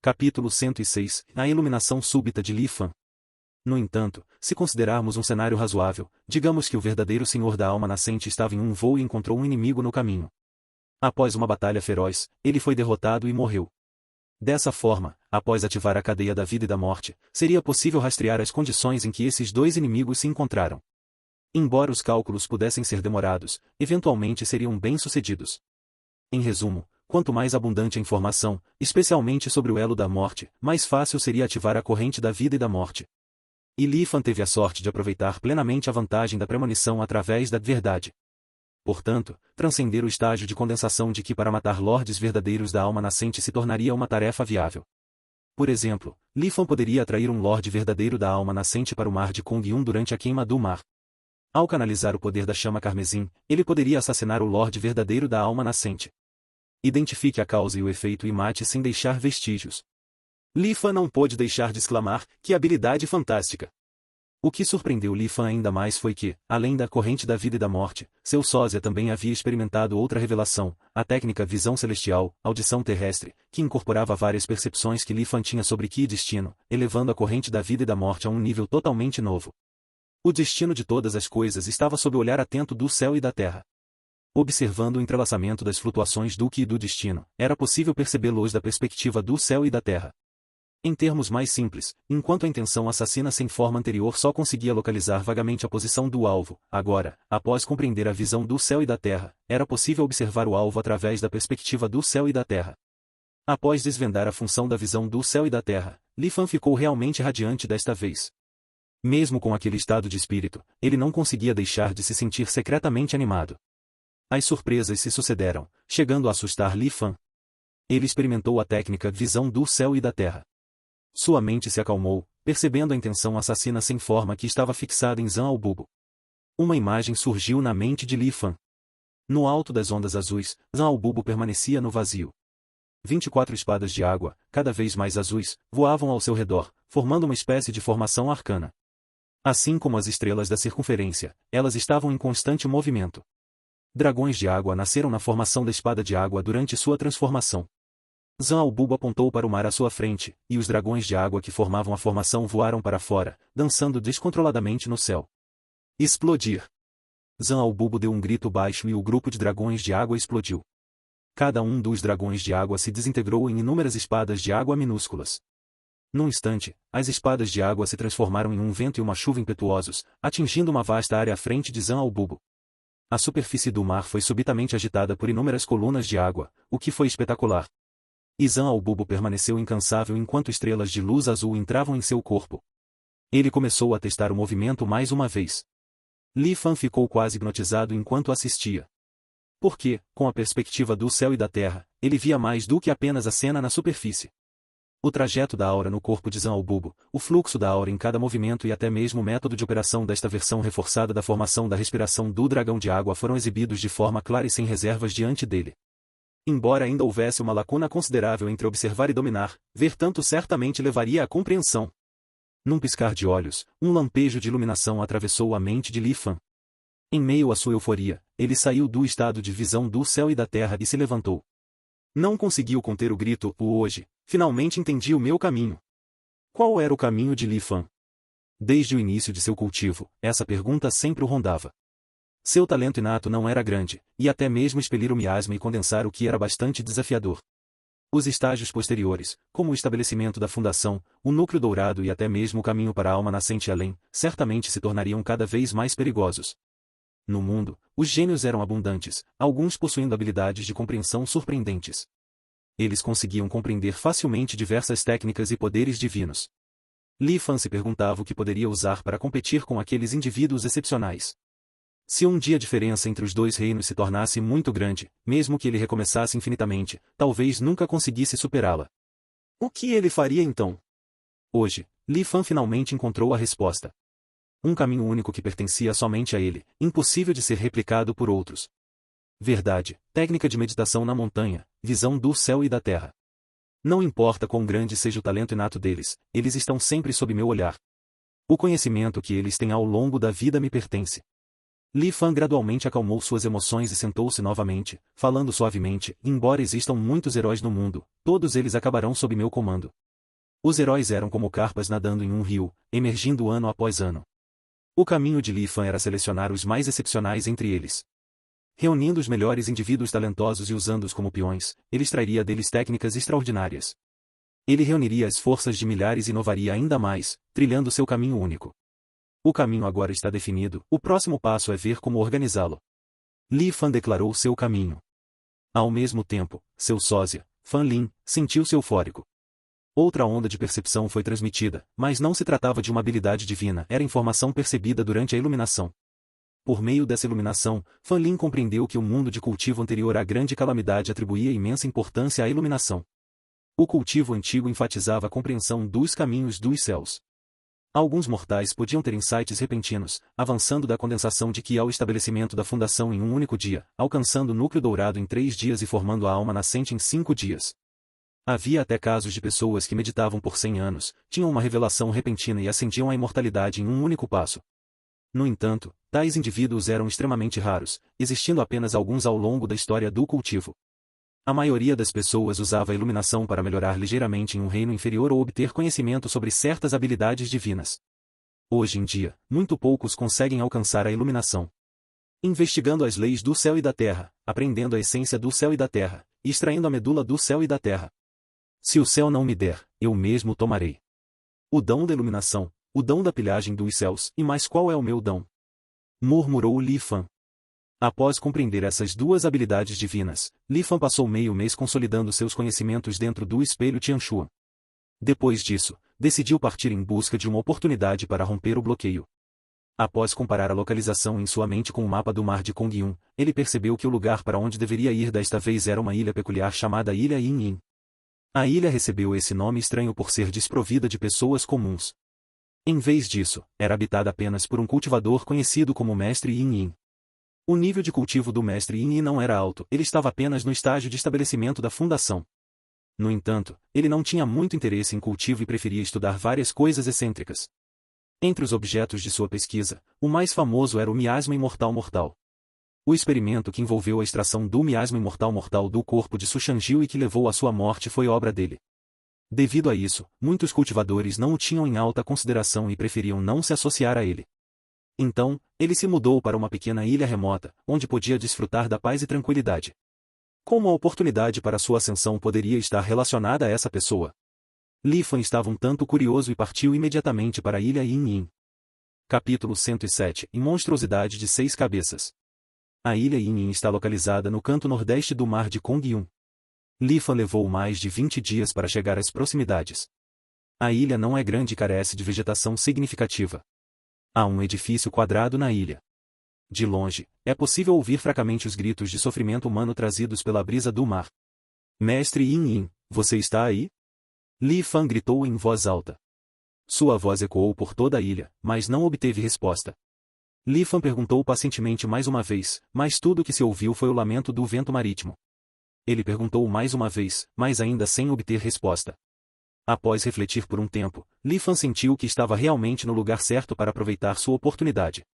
Capítulo 106 A iluminação súbita de Li Fan. No entanto, se considerarmos um cenário razoável, digamos que o verdadeiro senhor da alma nascente estava em um voo e encontrou um inimigo no caminho. Após uma batalha feroz, ele foi derrotado e morreu. Dessa forma, após ativar a cadeia da vida e da morte, seria possível rastrear as condições em que esses dois inimigos se encontraram. Embora os cálculos pudessem ser demorados, eventualmente seriam bem-sucedidos. Em resumo, quanto mais abundante a informação, especialmente sobre o elo da morte, mais fácil seria ativar a corrente da vida e da morte. E Li Fan teve a sorte de aproveitar plenamente a vantagem da premonição através da verdade. Portanto, transcender o estágio de condensação de que para matar lordes verdadeiros da alma nascente se tornaria uma tarefa viável. Por exemplo, Li Fan poderia atrair um lorde verdadeiro da alma nascente para o mar de Kung Yun durante a queima do mar. Ao canalizar o poder da chama carmesim, ele poderia assassinar o lorde verdadeiro da alma nascente. Identifique a causa e o efeito e mate sem deixar vestígios. Li Fan não pôde deixar de exclamar, que habilidade fantástica! O que surpreendeu Li Fan ainda mais foi que, além da corrente da vida e da morte, seu sósia também havia experimentado outra revelação, a técnica visão celestial, audição terrestre, que incorporava várias percepções que Li Fan tinha sobre Ki e destino, elevando a corrente da vida e da morte a um nível totalmente novo. O destino de todas as coisas estava sob o olhar atento do céu e da terra. Observando o entrelaçamento das flutuações do Ki e do destino, era possível percebê-los da perspectiva do céu e da terra. Em termos mais simples, enquanto a intenção assassina sem forma anterior só conseguia localizar vagamente a posição do alvo, agora, após compreender a visão do céu e da terra, era possível observar o alvo através da perspectiva do céu e da terra. Após desvendar a função da visão do céu e da terra, Li Fan ficou realmente radiante desta vez. Mesmo com aquele estado de espírito, ele não conseguia deixar de se sentir secretamente animado. As surpresas se sucederam, chegando a assustar Li Fan. Ele experimentou a técnica visão do céu e da terra. Sua mente se acalmou, percebendo a intenção assassina sem forma que estava fixada em Zan Albubo. Uma imagem surgiu na mente de Li Fan. No alto das ondas azuis, Zan Albubo permanecia no vazio. 24 espadas de água, cada vez mais azuis, voavam ao seu redor, formando uma espécie de formação arcana. Assim como as estrelas da circunferência, elas estavam em constante movimento. Dragões de água nasceram na formação da espada de água durante sua transformação. Zan Albubo apontou para o mar à sua frente, e os dragões de água que formavam a formação voaram para fora, dançando descontroladamente no céu. Explodir! Zan Albubo deu um grito baixo e o grupo de dragões de água explodiu. Cada um dos dragões de água se desintegrou em inúmeras espadas de água minúsculas. Num instante, as espadas de água se transformaram em um vento e uma chuva impetuosos, atingindo uma vasta área à frente de Zan Albubo. A superfície do mar foi subitamente agitada por inúmeras colunas de água, o que foi espetacular. E Zan Albubo permaneceu incansável enquanto estrelas de luz azul entravam em seu corpo. Ele começou a testar o movimento mais uma vez. Li Fan ficou quase hipnotizado enquanto assistia. Porque, com a perspectiva do céu e da terra, ele via mais do que apenas a cena na superfície. O trajeto da aura no corpo de Zan Albubo, o fluxo da aura em cada movimento e até mesmo o método de operação desta versão reforçada da formação da respiração do dragão de água foram exibidos de forma clara e sem reservas diante dele. Embora ainda houvesse uma lacuna considerável entre observar e dominar, ver tanto certamente levaria à compreensão. Num piscar de olhos, um lampejo de iluminação atravessou a mente de Li Fan. Em meio à sua euforia, ele saiu do estado de visão do céu e da terra e se levantou. Não conseguiu conter o grito, hoje, finalmente entendi o meu caminho. Qual era o caminho de Li Fan? Desde o início de seu cultivo, essa pergunta sempre o rondava. Seu talento inato não era grande, e até mesmo expelir o miasma e condensar o que era bastante desafiador. Os estágios posteriores, como o estabelecimento da fundação, o núcleo dourado e até mesmo o caminho para a alma nascente além, certamente se tornariam cada vez mais perigosos. No mundo, os gênios eram abundantes, alguns possuindo habilidades de compreensão surpreendentes. Eles conseguiam compreender facilmente diversas técnicas e poderes divinos. Li Fan se perguntava o que poderia usar para competir com aqueles indivíduos excepcionais. Se um dia a diferença entre os dois reinos se tornasse muito grande, mesmo que ele recomeçasse infinitamente, talvez nunca conseguisse superá-la. O que ele faria então? Hoje, Li Fan finalmente encontrou a resposta. Um caminho único que pertencia somente a ele, impossível de ser replicado por outros. Verdade, técnica de meditação na montanha, visão do céu e da terra. Não importa quão grande seja o talento inato deles, eles estão sempre sob meu olhar. O conhecimento que eles têm ao longo da vida me pertence. Li Fan gradualmente acalmou suas emoções e sentou-se novamente, falando suavemente: embora existam muitos heróis no mundo, todos eles acabarão sob meu comando. Os heróis eram como carpas nadando em um rio, emergindo ano após ano. O caminho de Li Fan era selecionar os mais excepcionais entre eles. Reunindo os melhores indivíduos talentosos e usando-os como peões, ele extrairia deles técnicas extraordinárias. Ele reuniria as forças de milhares e inovaria ainda mais, trilhando seu caminho único. O caminho agora está definido, o próximo passo é ver como organizá-lo. Li Fan declarou seu caminho. Ao mesmo tempo, seu sósia, Fan Lin, sentiu-se eufórico. Outra onda de percepção foi transmitida, mas não se tratava de uma habilidade divina, era informação percebida durante a iluminação. Por meio dessa iluminação, Fan Lin compreendeu que o mundo de cultivo anterior à grande calamidade atribuía imensa importância à iluminação. O cultivo antigo enfatizava a compreensão dos caminhos dos céus. Alguns mortais podiam ter insights repentinos, avançando da condensação de Ki ao estabelecimento da fundação em um único dia, alcançando o núcleo dourado em 3 dias e formando a alma nascente em 5 dias. Havia até casos de pessoas que meditavam por 100 anos, tinham uma revelação repentina e ascendiam à imortalidade em um único passo. No entanto, tais indivíduos eram extremamente raros, existindo apenas alguns ao longo da história do cultivo. A maioria das pessoas usava a iluminação para melhorar ligeiramente em um reino inferior ou obter conhecimento sobre certas habilidades divinas. Hoje em dia, muito poucos conseguem alcançar a iluminação. Investigando as leis do céu e da terra, aprendendo a essência do céu e da terra, e extraindo a medula do céu e da terra. Se o céu não me der, eu mesmo tomarei. O dom da iluminação, o dom da pilhagem dos céus, e mais qual é o meu dom? Murmurou Li Fan. Após compreender essas duas habilidades divinas, Li Fan passou meio mês consolidando seus conhecimentos dentro do espelho Tianshuan. Depois disso, decidiu partir em busca de uma oportunidade para romper o bloqueio. Após comparar a localização em sua mente com o mapa do mar de Kongyun, ele percebeu que o lugar para onde deveria ir desta vez era uma ilha peculiar chamada Ilha Yin Yin. A ilha recebeu esse nome estranho por ser desprovida de pessoas comuns. Em vez disso, era habitada apenas por um cultivador conhecido como Mestre Yin Yin. O nível de cultivo do Mestre Yin Yin não era alto, ele estava apenas no estágio de estabelecimento da fundação. No entanto, ele não tinha muito interesse em cultivo e preferia estudar várias coisas excêntricas. Entre os objetos de sua pesquisa, o mais famoso era o miasma imortal mortal. O experimento que envolveu a extração do miasma imortal mortal do corpo de Su Shangjiu e que levou à sua morte foi obra dele. Devido a isso, muitos cultivadores não o tinham em alta consideração e preferiam não se associar a ele. Então, ele se mudou para uma pequena ilha remota, onde podia desfrutar da paz e tranquilidade. Como a oportunidade para sua ascensão poderia estar relacionada a essa pessoa? Li Fan estava um tanto curioso e partiu imediatamente para a ilha Yin Yin. Capítulo 107 Em Monstruosidade de 6 Cabeças. A ilha Yin Yin está localizada no canto nordeste do mar de Kongyun. Li Fan levou mais de 20 dias para chegar às proximidades. A ilha não é grande e carece de vegetação significativa. Há um edifício quadrado na ilha. De longe, é possível ouvir fracamente os gritos de sofrimento humano trazidos pela brisa do mar. Mestre Yin Yin, você está aí? Li Fan gritou em voz alta. Sua voz ecoou por toda a ilha, mas não obteve resposta. Li Fan perguntou pacientemente mais uma vez, mas tudo o que se ouviu foi o lamento do vento marítimo. Ele perguntou mais uma vez, mas ainda sem obter resposta. Após refletir por um tempo, Li Fan sentiu que estava realmente no lugar certo para aproveitar sua oportunidade.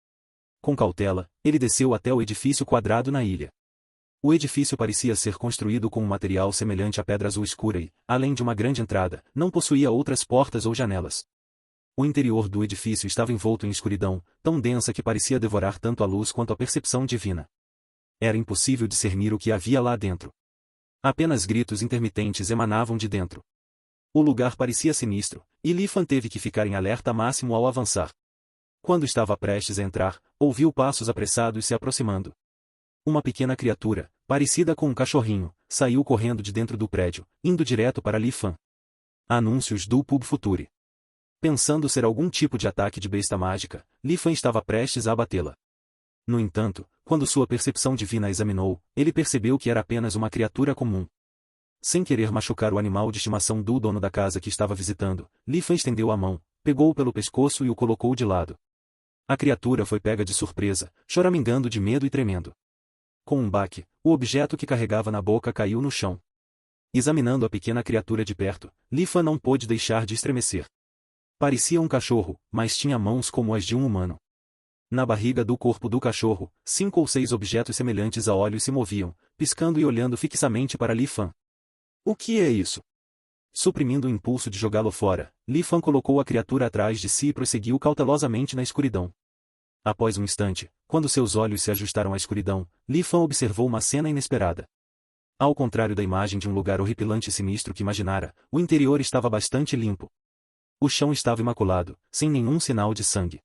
Com cautela, ele desceu até o edifício quadrado na ilha. O edifício parecia ser construído com um material semelhante à pedra azul escura e, além de uma grande entrada, não possuía outras portas ou janelas. O interior do edifício estava envolto em escuridão, tão densa que parecia devorar tanto a luz quanto a percepção divina. Era impossível discernir o que havia lá dentro. Apenas gritos intermitentes emanavam de dentro. O lugar parecia sinistro, e Li Fan teve que ficar em alerta máximo ao avançar. Quando estava prestes a entrar, ouviu passos apressados se aproximando. Uma pequena criatura, parecida com um cachorrinho, saiu correndo de dentro do prédio, indo direto para Li Fan. Anúncios do Pub Future. Pensando ser algum tipo de ataque de besta mágica, Li Fan estava prestes a abatê-la. No entanto, quando sua percepção divina a examinou, ele percebeu que era apenas uma criatura comum. Sem querer machucar o animal de estimação do dono da casa que estava visitando, Li Fan estendeu a mão, pegou-o pelo pescoço e o colocou de lado. A criatura foi pega de surpresa, choramingando de medo e tremendo. Com um baque, o objeto que carregava na boca caiu no chão. Examinando a pequena criatura de perto, Li Fan não pôde deixar de estremecer. Parecia um cachorro, mas tinha mãos como as de um humano. Na barriga do corpo do cachorro, 5 ou 6 objetos semelhantes a olhos se moviam, piscando e olhando fixamente para Li Fan. O que é isso? Suprimindo o impulso de jogá-lo fora, Li Fan colocou a criatura atrás de si e prosseguiu cautelosamente na escuridão. Após um instante, quando seus olhos se ajustaram à escuridão, Li Fan observou uma cena inesperada. Ao contrário da imagem de um lugar horripilante e sinistro que imaginara, o interior estava bastante limpo. O chão estava imaculado, sem nenhum sinal de sangue.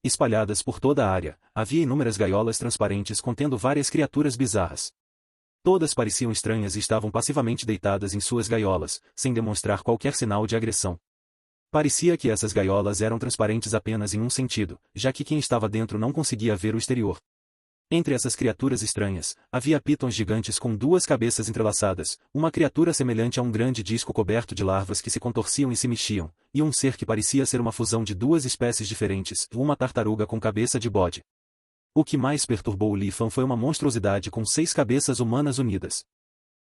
Espalhadas por toda a área, havia inúmeras gaiolas transparentes contendo várias criaturas bizarras. Todas pareciam estranhas e estavam passivamente deitadas em suas gaiolas, sem demonstrar qualquer sinal de agressão. Parecia que essas gaiolas eram transparentes apenas em um sentido, já que quem estava dentro não conseguia ver o exterior. Entre essas criaturas estranhas, havia pitons gigantes com 2 cabeças entrelaçadas, uma criatura semelhante a um grande disco coberto de larvas que se contorciam e se mexiam, e um ser que parecia ser uma fusão de 2 espécies diferentes, uma tartaruga com cabeça de bode. O que mais perturbou Li Fan foi uma monstruosidade com 6 cabeças humanas unidas.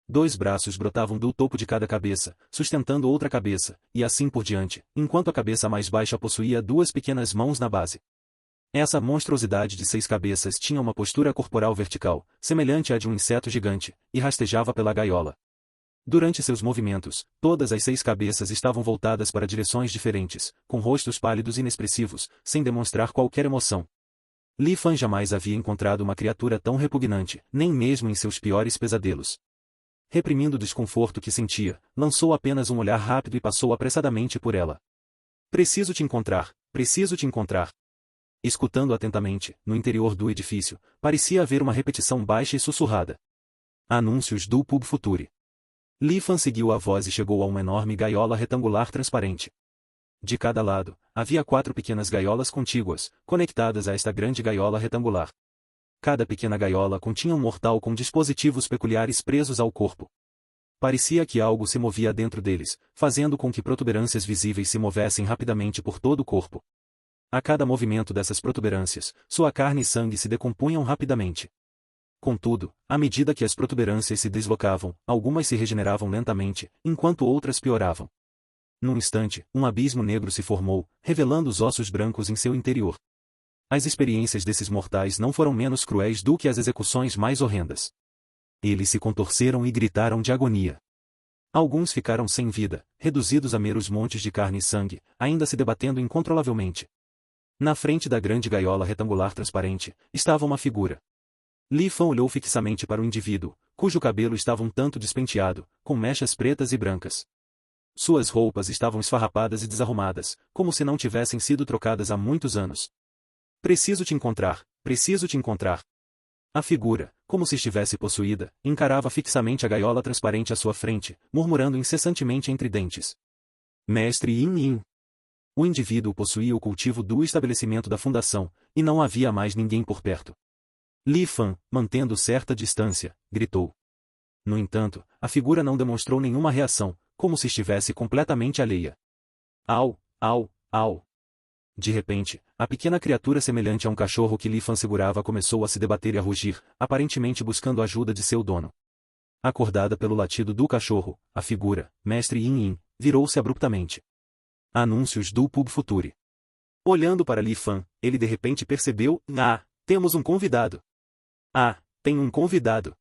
2 braços brotavam do topo de cada cabeça, sustentando outra cabeça, e assim por diante, enquanto a cabeça mais baixa possuía 2 pequenas mãos na base. Essa monstruosidade de 6 cabeças tinha uma postura corporal vertical, semelhante à de um inseto gigante, e rastejava pela gaiola. Durante seus movimentos, todas as 6 cabeças estavam voltadas para direções diferentes, com rostos pálidos e inexpressivos, sem demonstrar qualquer emoção. Li Fan jamais havia encontrado uma criatura tão repugnante, nem mesmo em seus piores pesadelos. Reprimindo o desconforto que sentia, lançou apenas um olhar rápido e passou apressadamente por ela. Preciso te encontrar, preciso te encontrar. Escutando atentamente, no interior do edifício, parecia haver uma repetição baixa e sussurrada. Anúncios do Pub Future. Li Fan seguiu a voz e chegou a uma enorme gaiola retangular transparente. De cada lado, havia 4 pequenas gaiolas contíguas, conectadas a esta grande gaiola retangular. Cada pequena gaiola continha um mortal com dispositivos peculiares presos ao corpo. Parecia que algo se movia dentro deles, fazendo com que protuberâncias visíveis se movessem rapidamente por todo o corpo. A cada movimento dessas protuberâncias, sua carne e sangue se decompunham rapidamente. Contudo, à medida que as protuberâncias se deslocavam, algumas se regeneravam lentamente, enquanto outras pioravam. Num instante, um abismo negro se formou, revelando os ossos brancos em seu interior. As experiências desses mortais não foram menos cruéis do que as execuções mais horrendas. Eles se contorceram e gritaram de agonia. Alguns ficaram sem vida, reduzidos a meros montes de carne e sangue, ainda se debatendo incontrolavelmente. Na frente da grande gaiola retangular transparente, estava uma figura. Li Fan olhou fixamente para o indivíduo, cujo cabelo estava um tanto despenteado, com mechas pretas e brancas. Suas roupas estavam esfarrapadas e desarrumadas, como se não tivessem sido trocadas há muitos anos. Preciso te encontrar, preciso te encontrar. A figura, como se estivesse possuída, encarava fixamente a gaiola transparente à sua frente, murmurando incessantemente entre dentes. Mestre Yin Yin. O indivíduo possuía o cultivo do estabelecimento da fundação, e não havia mais ninguém por perto. Li Fan, mantendo certa distância, gritou. No entanto, a figura não demonstrou nenhuma reação, como se estivesse completamente alheia. Au, au, au. De repente, a pequena criatura semelhante a um cachorro que Li Fan segurava começou a se debater e a rugir, aparentemente buscando a ajuda de seu dono. Acordada pelo latido do cachorro, a figura, Mestre Yin Yin, virou-se abruptamente. Anúncios do Pub Future. Olhando para Li Fan, ele de repente percebeu, temos um convidado. Tem um convidado.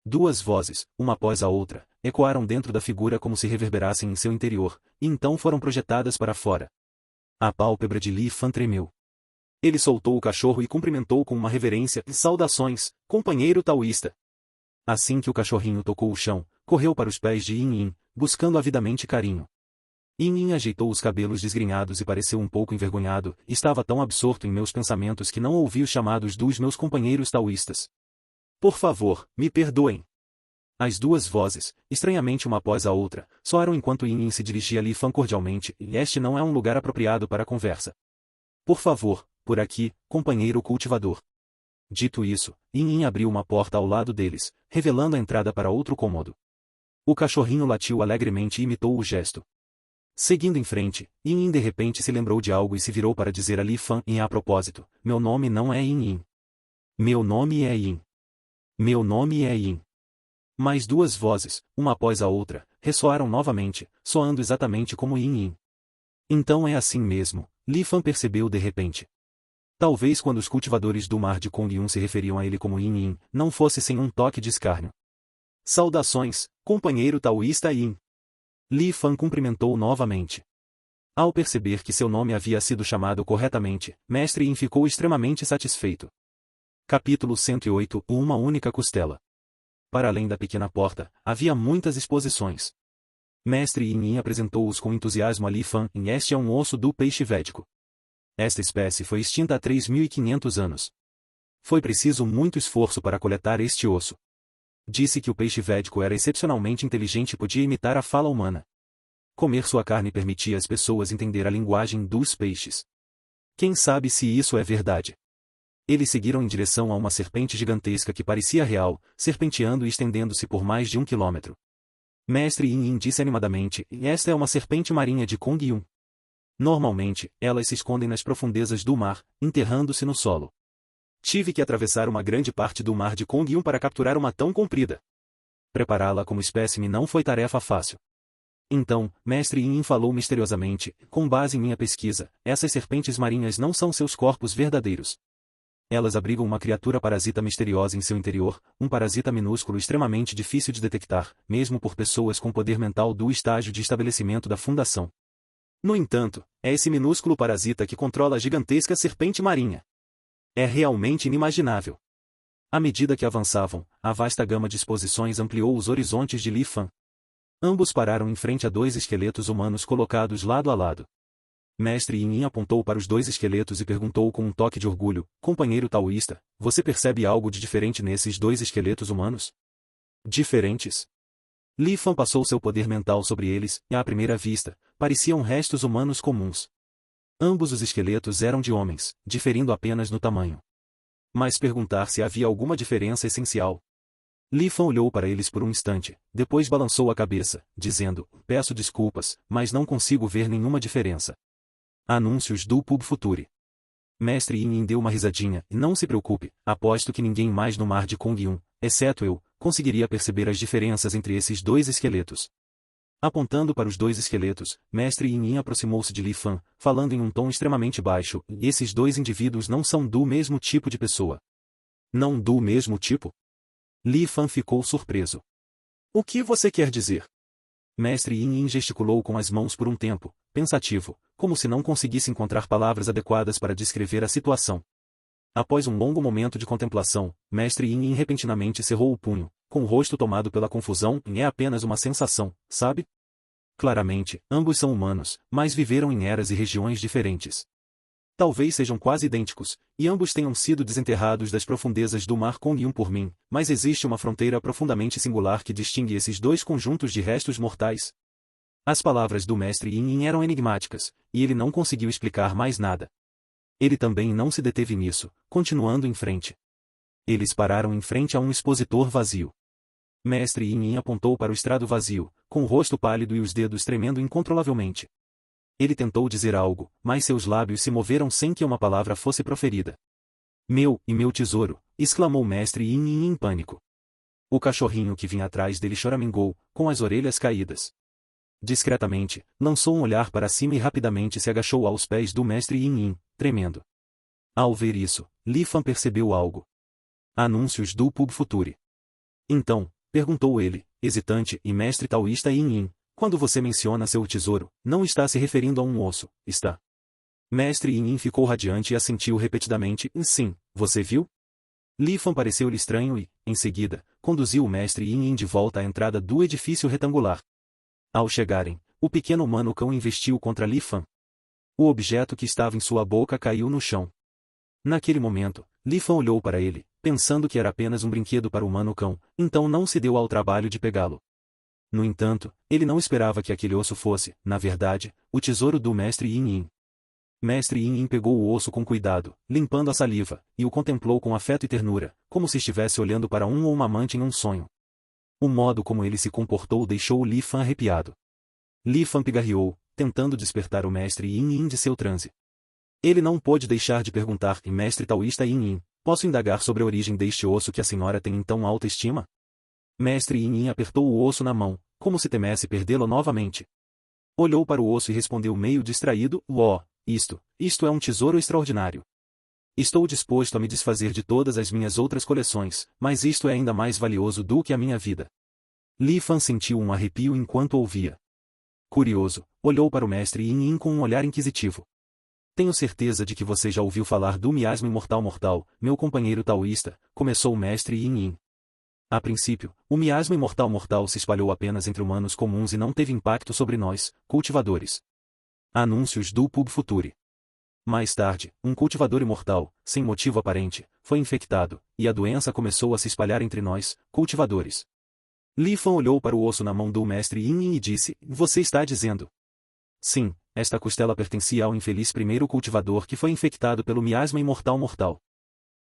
2 vozes, uma após a outra, ecoaram dentro da figura como se reverberassem em seu interior, e então foram projetadas para fora. A pálpebra de Li Fan tremeu. Ele soltou o cachorro e cumprimentou com uma reverência, saudações, companheiro taoísta. Assim que o cachorrinho tocou o chão, correu para os pés de Yin Yin, buscando avidamente carinho. Yin Yin ajeitou os cabelos desgrenhados e pareceu um pouco envergonhado, estava tão absorto em meus pensamentos que não ouvi os chamados dos meus companheiros taoístas. Por favor, me perdoem. As 2 vozes, estranhamente uma após a outra, soaram enquanto Yin Yin se dirigia a Li Fan cordialmente, e este não é um lugar apropriado para a conversa. Por favor, por aqui, companheiro cultivador. Dito isso, Yin Yin abriu uma porta ao lado deles, revelando a entrada para outro cômodo. O cachorrinho latiu alegremente e imitou o gesto. Seguindo em frente, Yin Yin de repente se lembrou de algo e se virou para dizer a Li Fan a propósito, meu nome não é Yin Yin. Meu nome é Yin. Meu nome é Yin. Mais 2 vozes, uma após a outra, ressoaram novamente, soando exatamente como Yin Yin. Então é assim mesmo, Li Fan percebeu de repente. Talvez quando os cultivadores do mar de Kong Yun se referiam a ele como Yin Yin, não fosse sem um toque de escárnio. Saudações, companheiro taoísta Yin. Li Fan cumprimentou novamente. Ao perceber que seu nome havia sido chamado corretamente, Mestre Yin ficou extremamente satisfeito. Capítulo 108 Uma única costela. Para além da pequena porta, havia muitas exposições. Mestre Yin apresentou-os com entusiasmo a Li Fan, e este é um osso do peixe védico. Esta espécie foi extinta há 3.500 anos. Foi preciso muito esforço para coletar este osso. Disse que o peixe védico era excepcionalmente inteligente e podia imitar a fala humana. Comer sua carne permitia às pessoas entender a linguagem dos peixes. Quem sabe se isso é verdade? Eles seguiram em direção a uma serpente gigantesca que parecia real, serpenteando e estendendo-se por mais de 1 quilômetro. Mestre Yin disse animadamente, esta é uma serpente marinha de Kong Yun. Normalmente, elas se escondem nas profundezas do mar, enterrando-se no solo. Tive que atravessar uma grande parte do mar de Kong Yun para capturar uma tão comprida. Prepará-la como espécime não foi tarefa fácil. Então, Mestre Yin falou misteriosamente, com base em minha pesquisa, essas serpentes marinhas não são seus corpos verdadeiros. Elas abrigam uma criatura parasita misteriosa em seu interior, um parasita minúsculo extremamente difícil de detectar, mesmo por pessoas com poder mental do estágio de estabelecimento da fundação. No entanto, é esse minúsculo parasita que controla a gigantesca serpente marinha. É realmente inimaginável. À medida que avançavam, a vasta gama de exposições ampliou os horizontes de Li Fan. Ambos pararam em frente a 2 esqueletos humanos colocados lado a lado. Mestre Yin apontou para os 2 esqueletos e perguntou com um toque de orgulho, companheiro taoísta, você percebe algo de diferente nesses 2 esqueletos humanos? Diferentes? Li Fan passou seu poder mental sobre eles, e à primeira vista, pareciam restos humanos comuns. Ambos os esqueletos eram de homens, diferindo apenas no tamanho. Mas perguntar se havia alguma diferença essencial. Li Fan olhou para eles por um instante, depois balançou a cabeça, dizendo, peço desculpas, mas não consigo ver nenhuma diferença. Anúncios do Pub Future. Mestre Yin deu uma risadinha, e não se preocupe, aposto que ninguém mais no mar de Kong Yun, exceto eu, conseguiria perceber as diferenças entre esses 2 esqueletos. Apontando para os 2 esqueletos, Mestre Yin aproximou-se de Li Fan, falando em um tom extremamente baixo, esses 2 indivíduos não são do mesmo tipo de pessoa. Não do mesmo tipo? Li Fan ficou surpreso. O que você quer dizer? Mestre Yin gesticulou com as mãos por um tempo, pensativo, como se não conseguisse encontrar palavras adequadas para descrever a situação. Após um longo momento de contemplação, Mestre Yin repentinamente cerrou o punho, com o rosto tomado pela confusão, e é apenas uma sensação, sabe? Claramente, ambos são humanos, mas viveram em eras e regiões diferentes. Talvez sejam quase idênticos, e ambos tenham sido desenterrados das profundezas do mar Kong Yun por mim, mas existe uma fronteira profundamente singular que distingue esses 2 conjuntos de restos mortais. As palavras do Mestre Yin eram enigmáticas, e ele não conseguiu explicar mais nada. Ele também não se deteve nisso, continuando em frente. Eles pararam em frente a um expositor vazio. Mestre Yin apontou para o estrado vazio, com o rosto pálido e os dedos tremendo incontrolavelmente. Ele tentou dizer algo, mas seus lábios se moveram sem que uma palavra fosse proferida. Meu tesouro, exclamou Mestre Yin em pânico. O cachorrinho que vinha atrás dele choramingou, com as orelhas caídas. Discretamente, lançou um olhar para cima e rapidamente se agachou aos pés do Mestre Yin, tremendo. Ao ver isso, Li Fan percebeu algo. Anúncios do Pub Future. Então, perguntou ele, hesitante e mestre taoísta Yin, quando você menciona seu tesouro, não está se referindo a um osso, está? Mestre Yin ficou radiante e assentiu repetidamente, sim, você viu? Li Fan pareceu-lhe estranho e, em seguida, conduziu o Mestre Yin de volta à entrada do edifício retangular. Ao chegarem, o pequeno humano cão investiu contra Li Fan. O objeto que estava em sua boca caiu no chão. Naquele momento, Li Fan olhou para ele, pensando que era apenas um brinquedo para o humano cão, então não se deu ao trabalho de pegá-lo. No entanto, ele não esperava que aquele osso fosse, na verdade, o tesouro do Mestre Yin. Mestre Yin pegou o osso com cuidado, limpando a saliva, e o contemplou com afeto e ternura, como se estivesse olhando para um ou uma amante em um sonho. O modo como ele se comportou deixou Li Fan arrepiado. Li Fan pigarreou, tentando despertar o Mestre Yin de seu transe. Ele não pôde deixar de perguntar, Mestre taoísta Yin, posso indagar sobre a origem deste osso que a senhora tem em tão alta estima? Mestre Yin apertou o osso na mão, como se temesse perdê-lo novamente. Olhou para o osso e respondeu meio distraído, isto é um tesouro extraordinário. Estou disposto a me desfazer de todas as minhas outras coleções, mas isto é ainda mais valioso do que a minha vida. Li Fan sentiu um arrepio enquanto ouvia. Curioso, olhou para o mestre Yin Yin com um olhar inquisitivo. Tenho certeza de que você já ouviu falar do miasma imortal mortal, meu companheiro taoísta, começou o mestre Yin Yin. A princípio, o miasma imortal mortal se espalhou apenas entre humanos comuns e não teve impacto sobre nós, cultivadores. Anúncios do Pub Future. Mais tarde, um cultivador imortal, sem motivo aparente, foi infectado, e a doença começou a se espalhar entre nós, cultivadores. Li Fan olhou para o osso na mão do mestre Yin Yin e disse, você está dizendo? Sim, esta costela pertencia ao infeliz primeiro cultivador que foi infectado pelo miasma imortal mortal.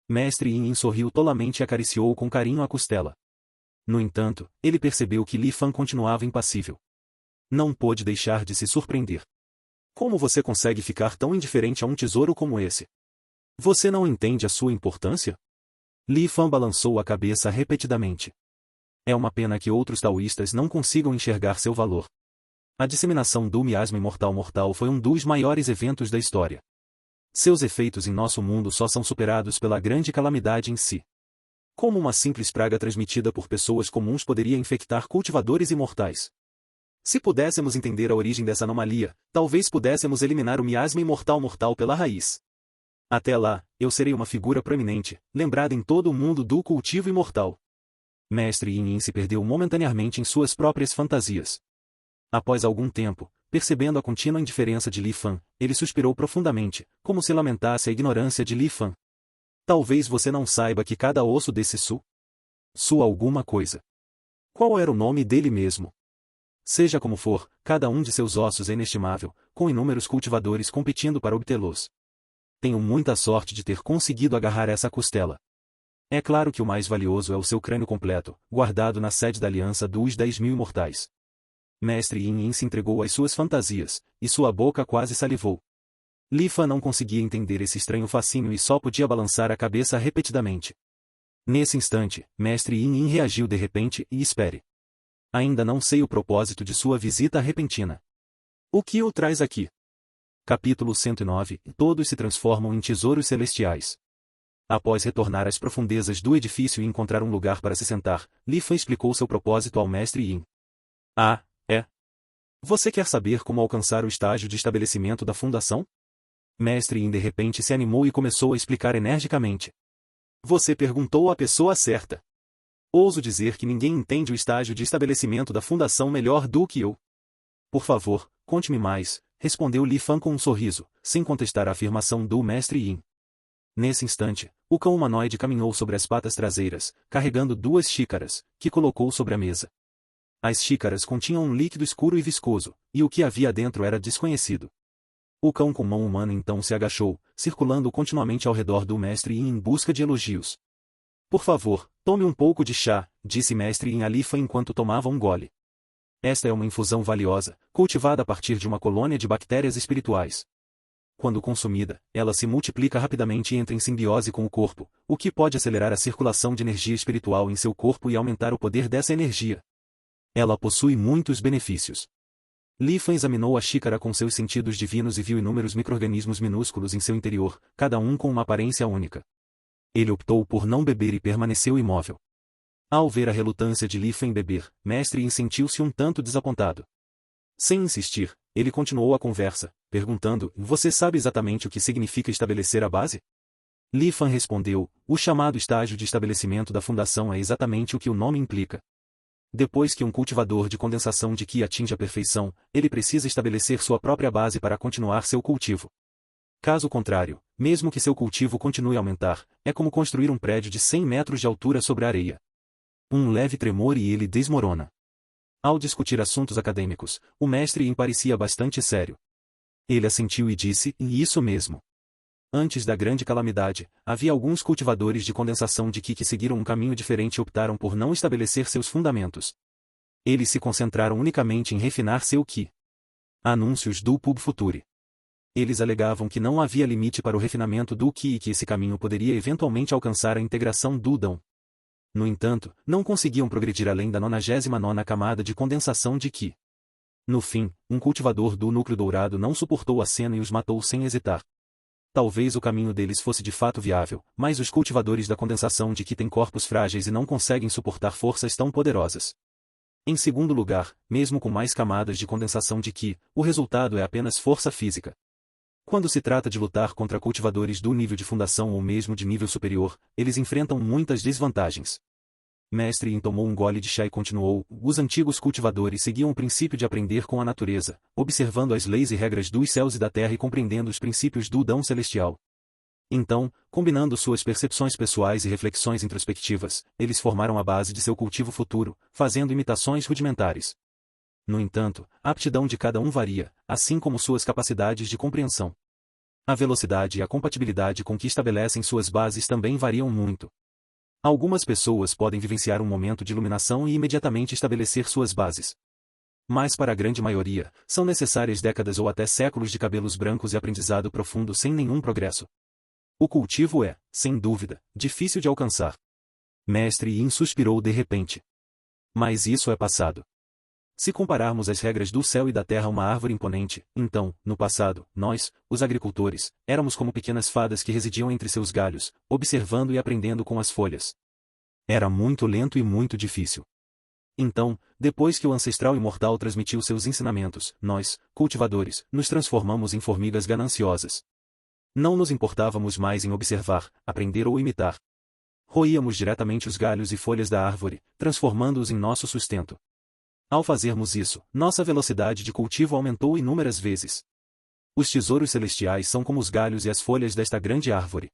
Mestre Yin Yin sorriu tolamente e acariciou com carinho a costela. No entanto, ele percebeu que Li Fan continuava impassível. Não pôde deixar de se surpreender. Como você consegue ficar tão indiferente a um tesouro como esse? Você não entende a sua importância? Li Fan balançou a cabeça repetidamente. É uma pena que outros taoístas não consigam enxergar seu valor. A disseminação do miasma imortal mortal foi um dos maiores eventos da história. Seus efeitos em nosso mundo só são superados pela grande calamidade em si. Como uma simples praga transmitida por pessoas comuns poderia infectar cultivadores imortais? Se pudéssemos entender a origem dessa anomalia, talvez pudéssemos eliminar o miasma imortal mortal pela raiz. Até lá, eu serei uma figura proeminente, lembrada em todo o mundo do cultivo imortal. Mestre Yin Yin se perdeu momentaneamente em suas próprias fantasias. Após algum tempo, percebendo a contínua indiferença de Li Fan, ele suspirou profundamente, como se lamentasse a ignorância de Li Fan. Talvez você não saiba que cada osso desse sua alguma coisa. Qual era o nome dele mesmo? Seja como for, cada um de seus ossos é inestimável, com inúmeros cultivadores competindo para obtê-los. Tenho muita sorte de ter conseguido agarrar essa costela. É claro que o mais valioso é o seu crânio completo, guardado na sede da Aliança dos 10.000 Imortais. Mestre Yin Yin se entregou às suas fantasias, e sua boca quase salivou. Li Fan não conseguia entender esse estranho fascínio e só podia balançar a cabeça repetidamente. Nesse instante, Mestre Yin Yin reagiu de repente e espere. Ainda não sei o propósito de sua visita repentina. O que o traz aqui? Capítulo 109. Todos se transformam em tesouros celestiais. Após retornar às profundezas do edifício e encontrar um lugar para se sentar, Li Fan explicou seu propósito ao Mestre Yin. Ah, é? Você quer saber como alcançar o estágio de estabelecimento da fundação? Mestre Yin de repente se animou e começou a explicar energicamente. Você perguntou à pessoa certa. Ouso dizer que ninguém entende o estágio de estabelecimento da fundação melhor do que eu. Por favor, conte-me mais, respondeu Li Fan com um sorriso, sem contestar a afirmação do Mestre Yin. Nesse instante, o cão humanoide caminhou sobre as patas traseiras, carregando 2 xícaras, que colocou sobre a mesa. As xícaras continham um líquido escuro e viscoso, e o que havia dentro era desconhecido. O cão com mão humana então se agachou, circulando continuamente ao redor do Mestre Yin em busca de elogios. Por favor, tome um pouco de chá, disse Mestre Yin a Li Fan enquanto tomava um gole. Esta é uma infusão valiosa, cultivada a partir de uma colônia de bactérias espirituais. Quando consumida, ela se multiplica rapidamente e entra em simbiose com o corpo, o que pode acelerar a circulação de energia espiritual em seu corpo e aumentar o poder dessa energia. Ela possui muitos benefícios. Li Fan examinou a xícara com seus sentidos divinos e viu inúmeros micro-organismos minúsculos em seu interior, cada um com uma aparência única. Ele optou por não beber e permaneceu imóvel. Ao ver a relutância de Li Fan em beber, Mestre Yin sentiu-se um tanto desapontado. Sem insistir, ele continuou a conversa, perguntando, você sabe exatamente o que significa estabelecer a base? Li Fan respondeu, o chamado estágio de estabelecimento da fundação é exatamente o que o nome implica. Depois que um cultivador de condensação de Qi atinge a perfeição, ele precisa estabelecer sua própria base para continuar seu cultivo. Caso contrário, mesmo que seu cultivo continue a aumentar, é como construir um prédio de 100 metros de altura sobre a areia. Um leve tremor e ele desmorona. Ao discutir assuntos acadêmicos, o Mestre Yin parecia bastante sério. Ele assentiu e disse, isso mesmo. Antes da grande calamidade, havia alguns cultivadores de condensação de Qi que seguiram um caminho diferente e optaram por não estabelecer seus fundamentos. Eles se concentraram unicamente em refinar seu Qi. Anúncios do Pub Future. Eles alegavam que não havia limite para o refinamento do Qi e que esse caminho poderia eventualmente alcançar a integração do Dão. No entanto, não conseguiam progredir além da 99ª camada de condensação de Qi. No fim, um cultivador do núcleo dourado não suportou a cena e os matou sem hesitar. Talvez o caminho deles fosse de fato viável, mas os cultivadores da condensação de Qi têm corpos frágeis e não conseguem suportar forças tão poderosas. Em segundo lugar, mesmo com mais camadas de condensação de Qi, o resultado é apenas força física. Quando se trata de lutar contra cultivadores do nível de fundação ou mesmo de nível superior, eles enfrentam muitas desvantagens. Mestre Yin tomou um gole de chá e continuou: os antigos cultivadores seguiam o princípio de aprender com a natureza, observando as leis e regras dos céus e da terra e compreendendo os princípios do dão celestial. Então, combinando suas percepções pessoais e reflexões introspectivas, eles formaram a base de seu cultivo futuro, fazendo imitações rudimentares. No entanto, a aptidão de cada um varia, assim como suas capacidades de compreensão. A velocidade e a compatibilidade com que estabelecem suas bases também variam muito. Algumas pessoas podem vivenciar um momento de iluminação e imediatamente estabelecer suas bases. Mas para a grande maioria, são necessárias décadas ou até séculos de cabelos brancos e aprendizado profundo sem nenhum progresso. O cultivo é, sem dúvida, difícil de alcançar. Mestre Yin suspirou de repente. Mas isso é passado. Se compararmos as regras do céu e da terra a uma árvore imponente, então, no passado, nós, os agricultores, éramos como pequenas fadas que residiam entre seus galhos, observando e aprendendo com as folhas. Era muito lento e muito difícil. Então, depois que o ancestral imortal transmitiu seus ensinamentos, nós, cultivadores, nos transformamos em formigas gananciosas. Não nos importávamos mais em observar, aprender ou imitar. Roíamos diretamente os galhos e folhas da árvore, transformando-os em nosso sustento. Ao fazermos isso, nossa velocidade de cultivo aumentou inúmeras vezes. Os tesouros celestiais são como os galhos e as folhas desta grande árvore.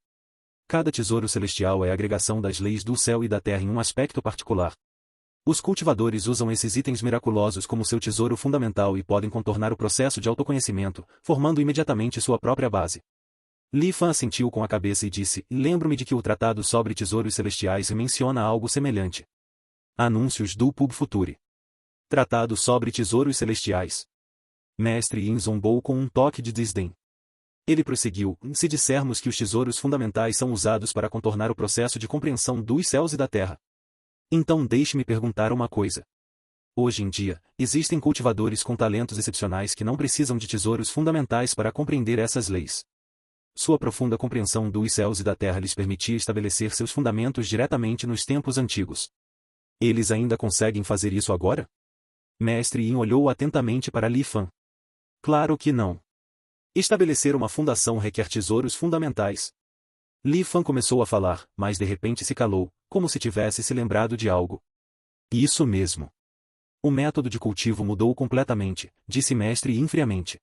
Cada tesouro celestial é a agregação das leis do céu e da terra em um aspecto particular. Os cultivadores usam esses itens miraculosos como seu tesouro fundamental e podem contornar o processo de autoconhecimento, formando imediatamente sua própria base. Li Fan assentiu com a cabeça e disse: lembro-me de que o Tratado sobre Tesouros Celestiais menciona algo semelhante. Anúncios do Pub Futuri. Tratado sobre Tesouros Celestiais. Mestre Yin zombou com um toque de desdém. Ele prosseguiu: se dissermos que os tesouros fundamentais são usados para contornar o processo de compreensão dos céus e da terra. Então deixe-me perguntar uma coisa. Hoje em dia, existem cultivadores com talentos excepcionais que não precisam de tesouros fundamentais para compreender essas leis. Sua profunda compreensão dos céus e da terra lhes permitia estabelecer seus fundamentos diretamente nos tempos antigos. Eles ainda conseguem fazer isso agora? Mestre Yin olhou atentamente para Li Fan. Claro que não. Estabelecer uma fundação requer tesouros fundamentais. Li Fan começou a falar, mas de repente se calou, como se tivesse se lembrado de algo. Isso mesmo. O método de cultivo mudou completamente, disse Mestre Yin friamente.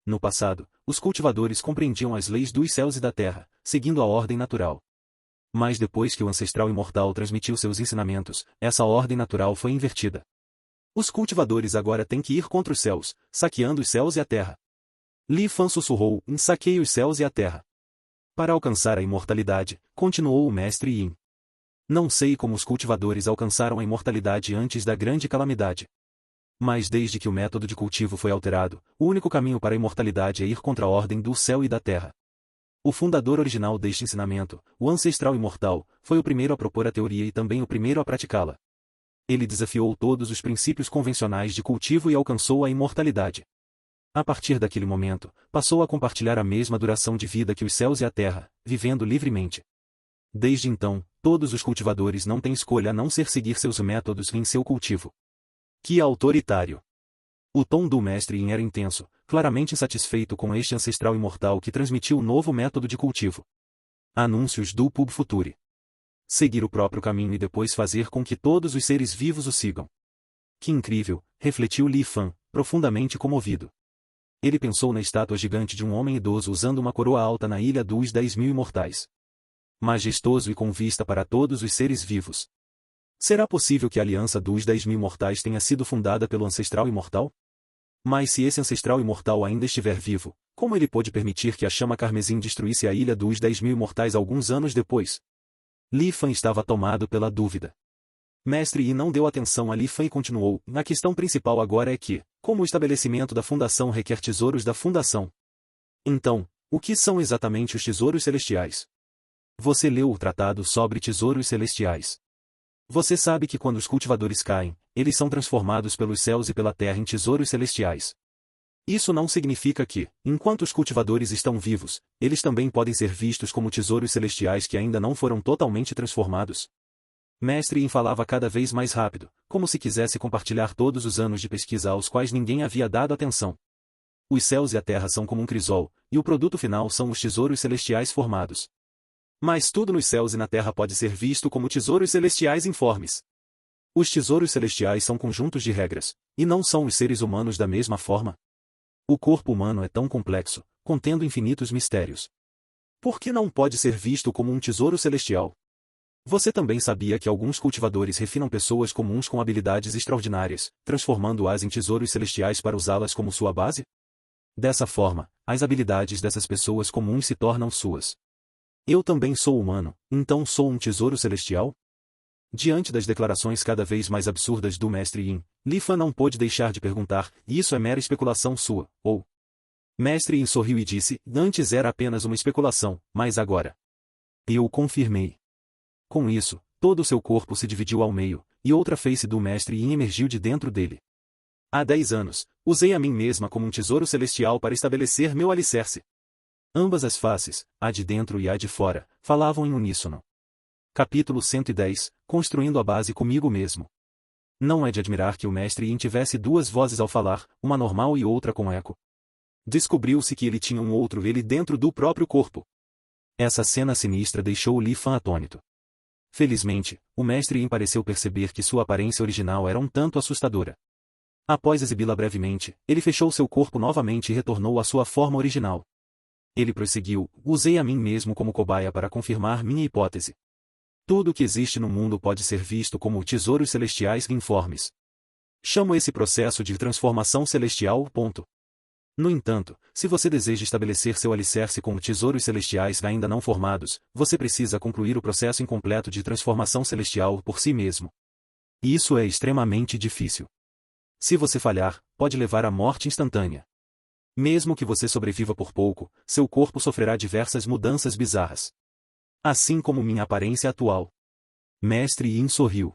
No passado, os cultivadores compreendiam as leis dos céus e da terra, seguindo a ordem natural. Mas depois que o ancestral imortal transmitiu seus ensinamentos, essa ordem natural foi invertida. Os cultivadores agora têm que ir contra os céus, saqueando os céus e a terra. Li Fan sussurrou: saqueie os céus e a terra. Para alcançar a imortalidade, continuou o Mestre Yin. Não sei como os cultivadores alcançaram a imortalidade antes da grande calamidade. Mas desde que o método de cultivo foi alterado, o único caminho para a imortalidade é ir contra a ordem do céu e da terra. O fundador original deste ensinamento, o ancestral imortal, foi o primeiro a propor a teoria e também o primeiro a praticá-la. Ele desafiou todos os princípios convencionais de cultivo e alcançou a imortalidade. A partir daquele momento, passou a compartilhar a mesma duração de vida que os céus e a terra, vivendo livremente. Desde então, todos os cultivadores não têm escolha a não ser seguir seus métodos em seu cultivo. Que autoritário! O tom do Mestre Yin era intenso, claramente insatisfeito com este ancestral imortal que transmitiu o novo método de cultivo. Anúncios do Pub Futuri. Seguir o próprio caminho e depois fazer com que todos os seres vivos o sigam. Que incrível, refletiu Li Fan, profundamente comovido. Ele pensou na estátua gigante de um homem idoso usando uma coroa alta na Ilha dos 10.000 Imortais. Majestoso e com vista para todos os seres vivos. Será possível que a aliança dos 10.000 Imortais tenha sido fundada pelo ancestral imortal? Mas se esse ancestral imortal ainda estiver vivo, como ele pôde permitir que a chama carmesim destruísse a Ilha dos 10.000 Imortais alguns anos depois? Li Fan estava tomado pela dúvida. Mestre Yi não deu atenção a Li Fan e continuou: a questão principal agora é que, como o estabelecimento da fundação requer tesouros da fundação. Então, o que são exatamente os tesouros celestiais? Você leu o Tratado sobre Tesouros Celestiais. Você sabe que quando os cultivadores caem, eles são transformados pelos céus e pela terra em tesouros celestiais. Isso não significa que, enquanto os cultivadores estão vivos, eles também podem ser vistos como tesouros celestiais que ainda não foram totalmente transformados. Mestre Yin falava cada vez mais rápido, como se quisesse compartilhar todos os anos de pesquisa aos quais ninguém havia dado atenção. Os céus e a terra são como um crisol, e o produto final são os tesouros celestiais formados. Mas tudo nos céus e na terra pode ser visto como tesouros celestiais informes. Os tesouros celestiais são conjuntos de regras, e não são os seres humanos da mesma forma. O corpo humano é tão complexo, contendo infinitos mistérios. Por que não pode ser visto como um tesouro celestial? Você também sabia que alguns cultivadores refinam pessoas comuns com habilidades extraordinárias, transformando-as em tesouros celestiais para usá-las como sua base? Dessa forma, as habilidades dessas pessoas comuns se tornam suas. Eu também sou humano, então sou um tesouro celestial? Diante das declarações cada vez mais absurdas do Mestre Yin, Li Fan não pôde deixar de perguntar, isso é mera especulação sua, ou... Mestre Yin sorriu e disse, antes era apenas uma especulação, mas agora... Eu confirmei. Com isso, todo o seu corpo se dividiu ao meio, e outra face do Mestre Yin emergiu de dentro dele. Há 10 anos, usei a mim mesma como um tesouro celestial para estabelecer meu alicerce. Ambas as faces, a de dentro e a de fora, falavam em uníssono. Capítulo 110, Construindo a base comigo mesmo. Não é de admirar que o Mestre Yin tivesse duas vozes ao falar, uma normal e outra com eco. Descobriu-se que ele tinha um outro ele dentro do próprio corpo. Essa cena sinistra deixou Li Fan atônito. Felizmente, o Mestre Yin pareceu perceber que sua aparência original era um tanto assustadora. Após exibi-la brevemente, ele fechou seu corpo novamente e retornou à sua forma original. Ele prosseguiu, usei a mim mesmo como cobaia para confirmar minha hipótese. Tudo o que existe no mundo pode ser visto como tesouros celestiais informes. Chamo esse processo de transformação celestial. No entanto, se você deseja estabelecer seu alicerce com tesouros celestiais ainda não formados, você precisa concluir o processo incompleto de transformação celestial por si mesmo. E isso é extremamente difícil. Se você falhar, pode levar à morte instantânea. Mesmo que você sobreviva por pouco, seu corpo sofrerá diversas mudanças bizarras. Assim como minha aparência atual. Mestre Yin sorriu.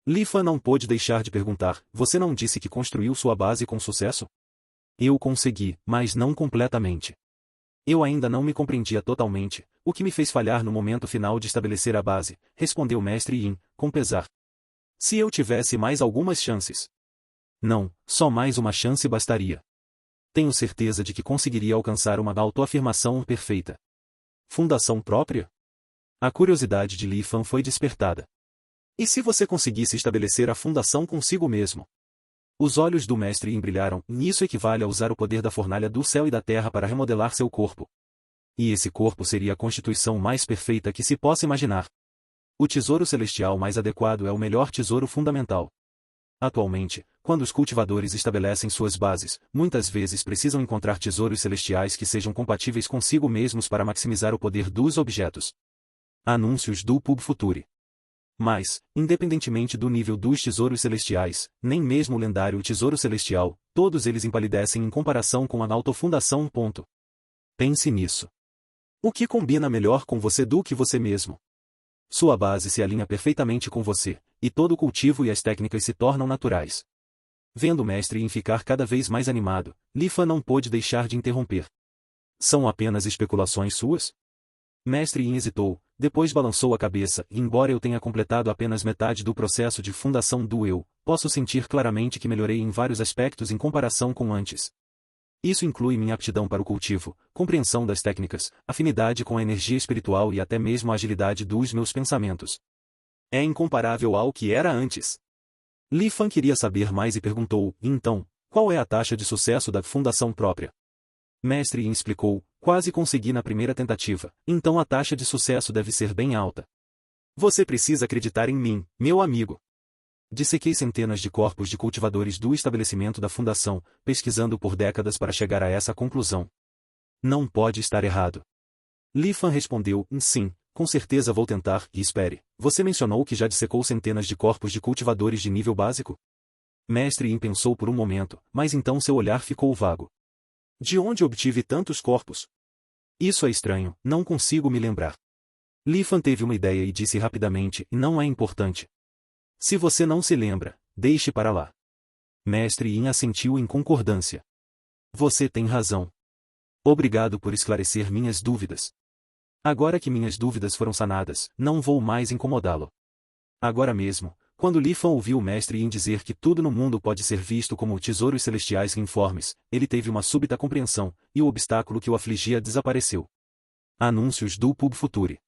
Li Fan não pôde deixar de perguntar, você não disse que construiu sua base com sucesso? Eu consegui, mas não completamente. Eu ainda não me compreendia totalmente, o que me fez falhar no momento final de estabelecer a base, respondeu Mestre Yin, com pesar. Se eu tivesse mais algumas chances. Não, só mais uma chance bastaria. Tenho certeza de que conseguiria alcançar uma autoafirmação perfeita. Fundação própria? A curiosidade de Li Fan foi despertada. E se você conseguisse estabelecer a fundação consigo mesmo? Os olhos do Mestre Yin brilharam, e isso equivale a usar o poder da fornalha do céu e da terra para remodelar seu corpo. E esse corpo seria a constituição mais perfeita que se possa imaginar. O tesouro celestial mais adequado é o melhor tesouro fundamental. Atualmente, quando os cultivadores estabelecem suas bases, muitas vezes precisam encontrar tesouros celestiais que sejam compatíveis consigo mesmos para maximizar o poder dos objetos. Anúncios do Pub Future. Mas, independentemente do nível dos tesouros celestiais, nem mesmo o lendário tesouro celestial, todos eles empalidecem em comparação com a autofundação. Pense nisso. O que combina melhor com você do que você mesmo? Sua base se alinha perfeitamente com você, e todo o cultivo e as técnicas se tornam naturais. Vendo o Mestre Yin ficar cada vez mais animado, Li Fan não pôde deixar de interromper. São apenas especulações suas? Mestre Yin hesitou, depois balançou a cabeça, e embora eu tenha completado apenas metade do processo de fundação do eu, posso sentir claramente que melhorei em vários aspectos em comparação com antes. Isso inclui minha aptidão para o cultivo, compreensão das técnicas, afinidade com a energia espiritual e até mesmo a agilidade dos meus pensamentos. É incomparável ao que era antes. Li Fan queria saber mais e perguntou, então, qual é a taxa de sucesso da fundação própria? Mestre Yin explicou, quase consegui na primeira tentativa, então a taxa de sucesso deve ser bem alta. Você precisa acreditar em mim, meu amigo. Dissequei centenas de corpos de cultivadores do estabelecimento da fundação, pesquisando por décadas para chegar a essa conclusão. Não pode estar errado. Li Fan respondeu, sim, com certeza vou tentar, e espere, você mencionou que já dissecou centenas de corpos de cultivadores de nível básico? Mestre Yin pensou por um momento, mas então seu olhar ficou vago. De onde obtive tantos corpos? Isso é estranho, não consigo me lembrar. Li Fan teve uma ideia e disse rapidamente, não é importante. Se você não se lembra, deixe para lá. Mestre Yin assentiu em concordância. Você tem razão. Obrigado por esclarecer minhas dúvidas. Agora que minhas dúvidas foram sanadas, não vou mais incomodá-lo. Agora mesmo, quando Li Fan ouviu o mestre Yin dizer que tudo no mundo pode ser visto como tesouros celestiais informes, ele teve uma súbita compreensão, e o obstáculo que o afligia desapareceu. Anúncios do Pub Future.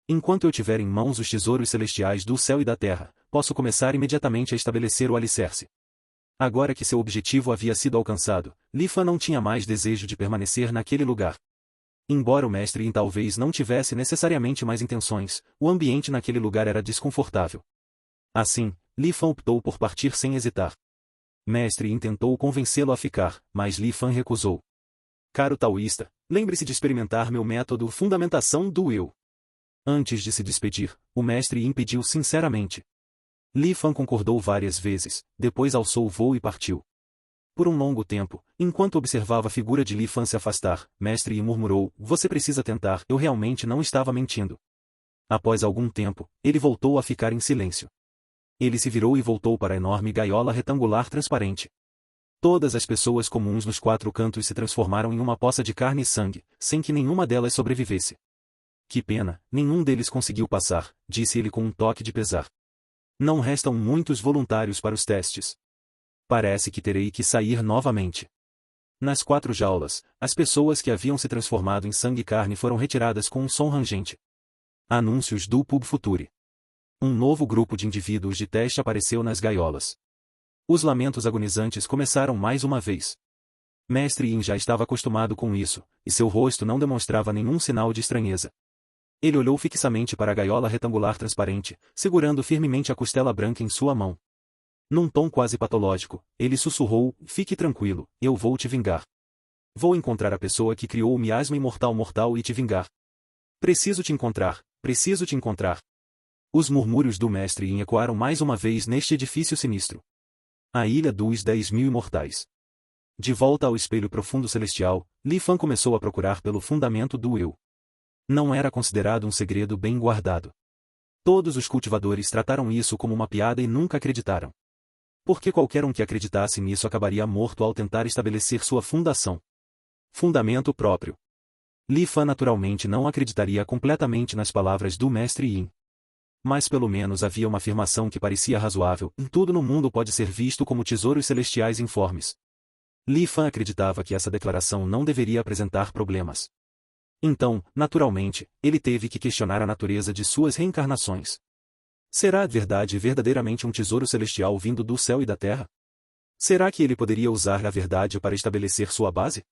Enquanto eu tiver em mãos os tesouros celestiais do céu e da terra, posso começar imediatamente a estabelecer o alicerce. Agora que seu objetivo havia sido alcançado, Li Fan não tinha mais desejo de permanecer naquele lugar. Embora o mestre Yin talvez não tivesse necessariamente mais intenções, o ambiente naquele lugar era desconfortável. Assim, Li Fan optou por partir sem hesitar. Mestre Yin tentou convencê-lo a ficar, mas Li Fan recusou. Caro taoísta, lembre-se de experimentar meu método Fundamentação do Eu. Antes de se despedir, o mestre Yin pediu sinceramente. Li Fan concordou várias vezes, depois alçou o voo e partiu. Por um longo tempo, enquanto observava a figura de Li Fan se afastar, mestre Yin murmurou, você precisa tentar, eu realmente não estava mentindo. Após algum tempo, ele voltou a ficar em silêncio. Ele se virou e voltou para a enorme gaiola retangular transparente. Todas as pessoas comuns nos quatro cantos se transformaram em uma poça de carne e sangue, sem que nenhuma delas sobrevivesse. Que pena, nenhum deles conseguiu passar, disse ele com um toque de pesar. Não restam muitos voluntários para os testes. Parece que terei que sair novamente. Nas 4 jaulas, as pessoas que haviam se transformado em sangue e carne foram retiradas com um som rangente. Anúncios do Pub Future. Um novo grupo de indivíduos de teste apareceu nas gaiolas. Os lamentos agonizantes começaram mais uma vez. Mestre Yin já estava acostumado com isso, e seu rosto não demonstrava nenhum sinal de estranheza. Ele olhou fixamente para a gaiola retangular transparente, segurando firmemente a costela branca em sua mão. Num tom quase patológico, ele sussurrou, fique tranquilo, eu vou te vingar. Vou encontrar a pessoa que criou o miasma mortal e te vingar. Preciso te encontrar, preciso te encontrar. Os murmúrios do mestre Yin ecoaram mais uma vez neste edifício sinistro. A Ilha dos 10.000 Imortais. De volta ao espelho profundo celestial, Li Fan começou a procurar pelo fundamento do Eu. Não era considerado um segredo bem guardado. Todos os cultivadores trataram isso como uma piada e nunca acreditaram. Porque qualquer um que acreditasse nisso acabaria morto ao tentar estabelecer sua fundação. Fundamento próprio. Li Fan naturalmente não acreditaria completamente nas palavras do mestre Yin. Mas pelo menos havia uma afirmação que parecia razoável, tudo no mundo pode ser visto como tesouros celestiais informes. Li Fan acreditava que essa declaração não deveria apresentar problemas. Então, naturalmente, ele teve que questionar a natureza de suas reencarnações. Será a verdade verdadeiramente um tesouro celestial vindo do céu e da terra? Será que ele poderia usar a verdade para estabelecer sua base?